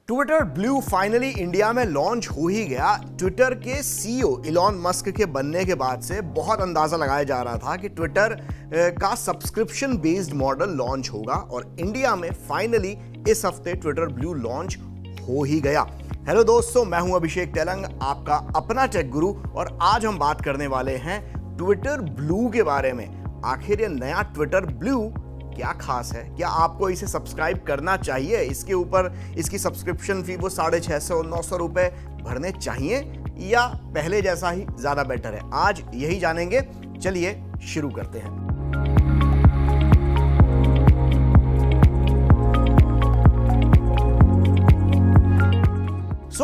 Twitter blue finally India में launch हो ही गया। ट्विटर के सीईओ इलॉन मस्क के बनने के बाद से बहुत अंदाजा लगाया जा रहा था कि ट्विटर का सब्सक्रिप्शन बेस्ड मॉडल लॉन्च होगा और इंडिया में फाइनली इस हफ्ते ट्विटर ब्लू लॉन्च हो ही गया। हेलो दोस्तों, मैं हूं अभिषेक तेलंग, आपका अपना टेक गुरु, और आज हम बात करने वाले हैं ट्विटर ब्लू के बारे में। आखिर ये नया ट्विटर ब्लू क्या खास है? क्या आपको इसे सब्सक्राइब करना चाहिए? इसके ऊपर इसकी सब्सक्रिप्शन फी वो 650-900 रुपए भरने चाहिए या पहले जैसा ही ज्यादा बेटर है? आज यही जानेंगे। चलिए शुरू करते हैं।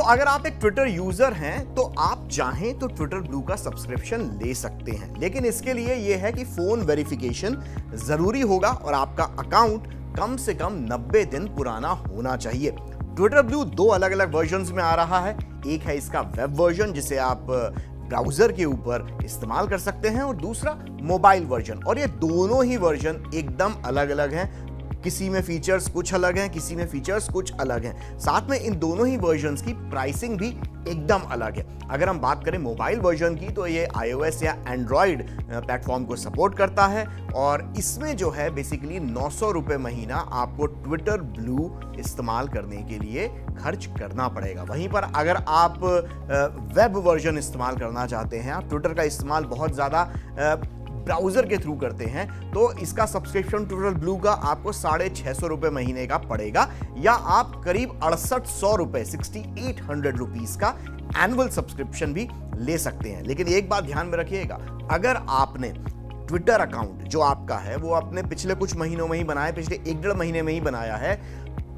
अगर आप एक ट्विटर यूजर हैं तो आप चाहें तो ट्विटर ब्लू का सब्सक्रिप्शन ले सकते हैं, लेकिन इसके लिए यह है कि फोन वेरिफिकेशन जरूरी होगा और आपका अकाउंट कम से कम 90 दिन पुराना होना चाहिए। ट्विटर ब्लू दो अलग अलग वर्जन्स में आ रहा है। एक है इसका वेब वर्जन जिसे आप ब्राउजर के ऊपर इस्तेमाल कर सकते हैं, और दूसरा मोबाइल वर्जन। और ये दोनों ही वर्जन एकदम अलग अलग हैं। किसी में फीचर्स कुछ अलग हैं, किसी में फीचर्स कुछ अलग हैं। साथ में इन दोनों ही वर्जन्स की प्राइसिंग भी एकदम अलग है। अगर हम बात करें मोबाइल वर्जन की तो ये iOS या एंड्रॉयड प्लेटफॉर्म को सपोर्ट करता है, और इसमें जो है बेसिकली 900 रुपए महीना आपको ट्विटर ब्लू इस्तेमाल करने के लिए खर्च करना पड़ेगा। वहीं पर अगर आप वेब वर्जन इस्तेमाल करना चाहते हैं, आप ट्विटर का इस्तेमाल बहुत ज़्यादा ब्राउजर के थ्रू करते हैं, तो इसका सब्सक्रिप्शन ट्विटर ब्लू का आपको 650 रुपए महीने का पड़ेगा, या आप करीब 6800 रुपए 6800 रुपीस का एनुअल सब्सक्रिप्शन भी ले सकते हैं। लेकिन एक बात ध्यान में रखिएगा, अगर आपने ट्विटर अकाउंट जो आपका है वो अपने पिछले कुछ महीनों में ही बनाया, पिछले 1-1.5 महीने में ही बनाया है,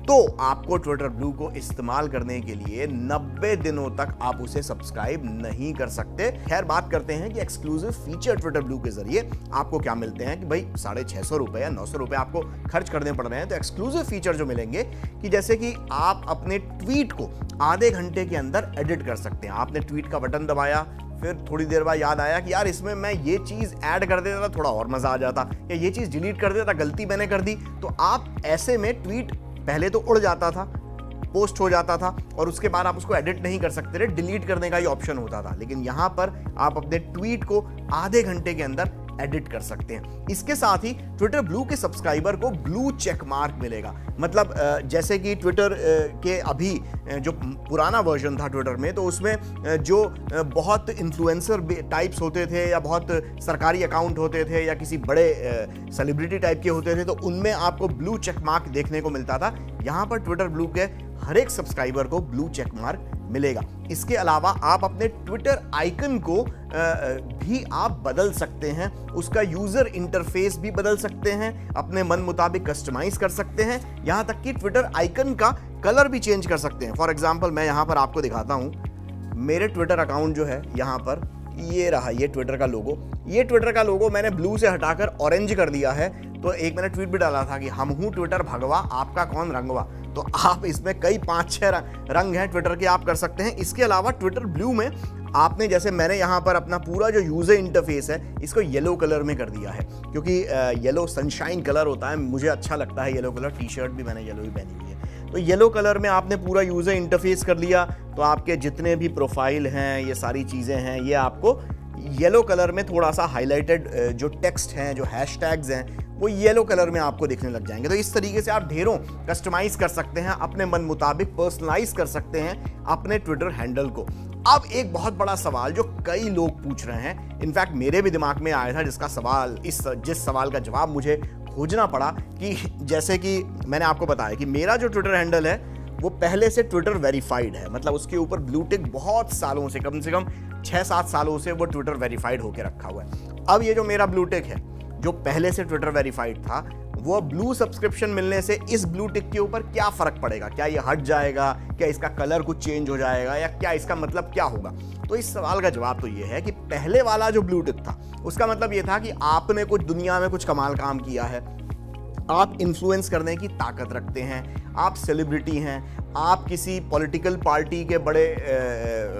तो आपको ट्विटर ब्लू को इस्तेमाल करने के लिए 90 दिनों तक आप उसे सब्सक्राइब नहीं कर सकते। खैर, बात करते हैं कि एक्सक्लूसिव फीचर ट्विटर ब्लू के जरिए आपको क्या मिलते हैं। कि भाई 650 रुपए या 900 रुपए आपको खर्च करने पड़ रहे हैं, तो एक्सक्लूसिव फीचर जो मिलेंगे कि जैसे कि आप अपने ट्वीट को आधे घंटे के अंदर एडिट कर सकते हैं। आपने ट्वीट का बटन दबाया, फिर थोड़ी देर बाद याद आया कि यार इसमें मैं ये चीज ऐड कर देता थोड़ा और मजा आ जाता, या ये चीज डिलीट कर देता, गलती मैंने कर दी, तो आप ऐसे में ट्वीट पहले तो उड़ जाता था, पोस्ट हो जाता था, और उसके बाद आप उसको एडिट नहीं कर सकते थे, डिलीट करने का ही ऑप्शन होता था। लेकिन यहां पर आप अपने ट्वीट को आधे घंटे के अंदर एडिट कर सकते हैं। इसके साथ ही ट्विटर ब्लू के सब्सक्राइबर को ब्लू चेक मार्क मिलेगा। मतलब जैसे कि ट्विटर के अभी जो पुराना वर्जन था ट्विटर में, तो उसमें जो बहुत इन्फ्लुएंसर टाइप्स होते थे या बहुत सरकारी अकाउंट होते थे या किसी बड़े सेलिब्रिटी टाइप के होते थे, तो उनमें आपको ब्लू चेक मार्क देखने को मिलता था। यहां पर ट्विटर ब्लू के हर एक सब्सक्राइबर को ब्लू चेक मार्क मिलेगा। इसके अलावा आप अपने ट्विटर आइकन को भी आप बदल सकते हैं, उसका यूजर इंटरफेस भी बदल सकते हैं, अपने मन मुताबिक कस्टमाइज कर सकते हैं, यहां तक कि ट्विटर आइकन का कलर भी चेंज कर सकते हैं। फॉर एग्जांपल, मैं यहां पर आपको दिखाता हूं, मेरे ट्विटर अकाउंट जो है यहां पर ये रहा, ये ट्विटर का लोगो। ये ट्विटर का लोगो मैंने ब्लू से हटाकर ऑरेंज कर दिया है। तो एक मैंने ट्वीट भी डाला था कि हम हूं ट्विटर भगवा, आपका कौन रंगवा। तो आप इसमें कई 5-6 रंग हैं ट्विटर के, आप कर सकते हैं। इसके अलावा ट्विटर ब्लू में आपने, जैसे मैंने यहाँ पर अपना पूरा जो यूजर इंटरफेस है इसको येलो कलर में कर दिया है, क्योंकि येलो सनशाइन कलर होता है, मुझे अच्छा लगता है येलो कलर। टी शर्ट भी मैंने येलो ही पहनी हुई है। तो येलो कलर में आपने पूरा यूजर इंटरफेस कर लिया, तो आपके जितने भी प्रोफाइल हैं, ये सारी चीज़ें हैं, ये आपको येलो कलर में थोड़ा सा हाईलाइटेड जो टेक्स्ट हैं, जो हैशटैग्स हैं, वो येलो कलर में आपको दिखने लग जाएंगे। तो इस तरीके से आप ढेरों कस्टमाइज कर सकते हैं, अपने मन मुताबिक पर्सनलाइज कर सकते हैं अपने ट्विटर हैंडल को। अब एक बहुत बड़ा सवाल जो कई लोग पूछ रहे हैं, इनफैक्ट मेरे भी दिमाग में आया था, जिस सवाल का जवाब मुझे खोजना पड़ा, कि जैसे कि मैंने आपको बताया कि मेरा जो ट्विटर हैंडल है वो पहले से ट्विटर वेरीफाइड है। मतलब उसके ऊपर ब्लू टिक बहुत सालों से, कम 6-7 सालों से वो ट्विटर वेरीफाइड होकर रखा हुआ है। अब ये जो मेरा ब्लू टिक है जो पहले से ट्विटर वेरीफाइड था, वो ब्लू सब्सक्रिप्शन मिलने से इस ब्लू टिक के ऊपर क्या फर्क पड़ेगा? क्या ये हट जाएगा? क्या इसका कलर कुछ चेंज हो जाएगा? या क्या इसका मतलब क्या होगा? तो इस सवाल का जवाब तो ये है कि पहले वाला जो ब्लू टिक था उसका मतलब ये था कि आपने कुछ दुनिया में कुछ कमाल काम किया है, आप इन्फ्लुएंस करने की ताकत रखते हैं, आप सेलिब्रिटी हैं, आप किसी पॉलिटिकल पार्टी के बड़े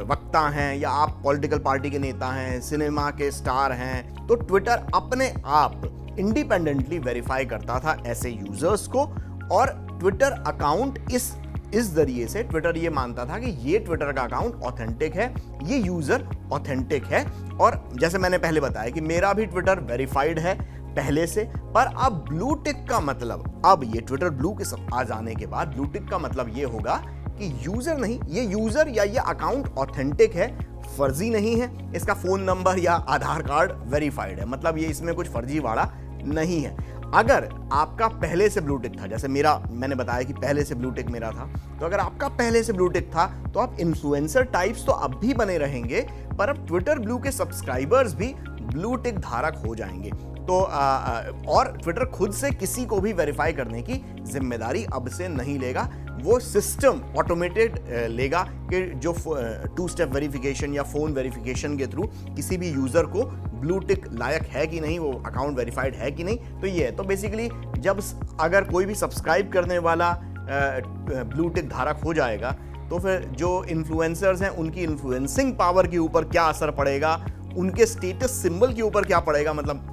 वक्ता हैं, या आप पॉलिटिकल पार्टी के नेता हैं, सिनेमा के स्टार हैं, तो ट्विटर अपने आप इंडिपेंडेंटली वेरीफाई करता था ऐसे यूजर्स को, और ट्विटर अकाउंट इस जरिए से ट्विटर ये मानता था कि ये ट्विटर का अकाउंट ऑथेंटिक है, ये यूजर ऑथेंटिक है। और जैसे मैंने पहले बताया कि मेरा भी ट्विटर वेरीफाइड है पहले से, पर अब ब्लू टिक का मतलब, अब ये ट्विटर ब्लू के सब आ जाने के बाद ब्लू टिक का मतलब ये होगा कि यूजर नहीं, ये यूजर या ये अकाउंट ऑथेंटिक है, फर्जी नहीं है, इसका फोन नंबर या आधार कार्ड वेरीफाइड है, मतलब ये इसमें कुछ फर्जीवाड़ा नहीं है। अगर आपका पहले से ब्लू टिक था, जैसे मेरा, मैंने बताया कि पहले से ब्लू टिक मेरा था, तो अगर आपका पहले से ब्लू टिक था तो आप इन्फ्लुएंसर टाइप्स तो अब भी बने रहेंगे, पर अब ट्विटर ब्लू के सब्सक्राइबर्स भी ब्लू टिक धारक हो जाएंगे। तो और ट्विटर खुद से किसी को भी वेरीफाई करने की जिम्मेदारी अब से नहीं लेगा, वो सिस्टम ऑटोमेटेड लेगा कि जो 2 स्टेप वेरिफिकेशन या फोन वेरिफिकेशन के थ्रू किसी भी यूजर को ब्लू टिक लायक है कि नहीं, वो अकाउंट वेरीफाइड है कि नहीं। तो ये है, तो बेसिकली जब अगर कोई भी सब्सक्राइब करने वाला ब्लू टिक धारक हो जाएगा, तो फिर जो इन्फ्लुएंसर्स हैं उनकी इन्फ्लुएंसिंग पावर के ऊपर क्या असर पड़ेगा, उनके स्टेटस सिंबल के ऊपर क्या पड़ेगा, मतलब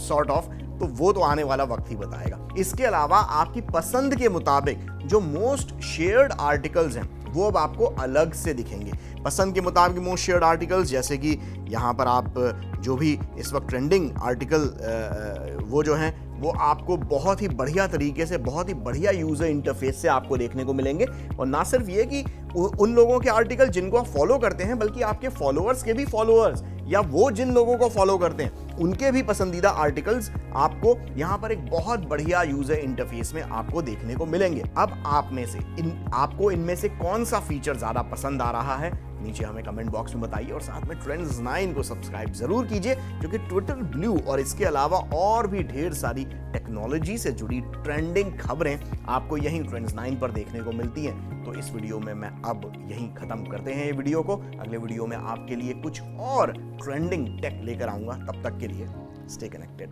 सॉर्ट ऑफ, तो वो तो आने वाला वक्त ही बताएगा। इसके अलावा आपकी पसंद के मुताबिक जो मोस्ट शेयर्ड आर्टिकल्स हैं वो अब आपको अलग से दिखेंगे। पसंद के मुताबिक मोस्ट शेयर्ड आर्टिकल्स, जैसे कि यहाँ पर आप जो भी इस वक्त ट्रेंडिंग आर्टिकल वो जो हैं वो आपको बहुत ही बढ़िया तरीके से, बहुत ही बढ़िया यूजर इंटरफेस से आपको देखने को मिलेंगे। और ना सिर्फ ये कि उन लोगों के आर्टिकल जिनको आप फॉलो करते हैं, बल्कि आपके फॉलोअर्स के भी फॉलोअर्स, या वो जिन लोगों को फॉलो करते हैं उनके भी पसंदीदा आर्टिकल्स आपको यहाँ पर एक बहुत बढ़िया यूजर इंटरफेस में आपको देखने को मिलेंगे। अब आप में से आपको इनमें से कौन सा फीचर ज्यादा पसंद आ रहा है, नीचे हमें कमेंट बॉक्स में बताइए, और साथ में ट्रेंड्स 9 को सब्सक्राइब जरूर कीजिए, क्योंकि ट्विटर ब्लू और इसके अलावा और भी ढेर सारी टेक्नोलॉजी से जुड़ी ट्रेंडिंग खबरें आपको यहीं ट्रेंड्स 9 पर देखने को मिलती हैं। तो इस वीडियो में मैं अब यहीं खत्म करते हैं ये वीडियो को। अगले वीडियो में आपके लिए कुछ और ट्रेंडिंग टेक लेकर आऊंगा, तब तक के लिए स्टे कनेक्टेड।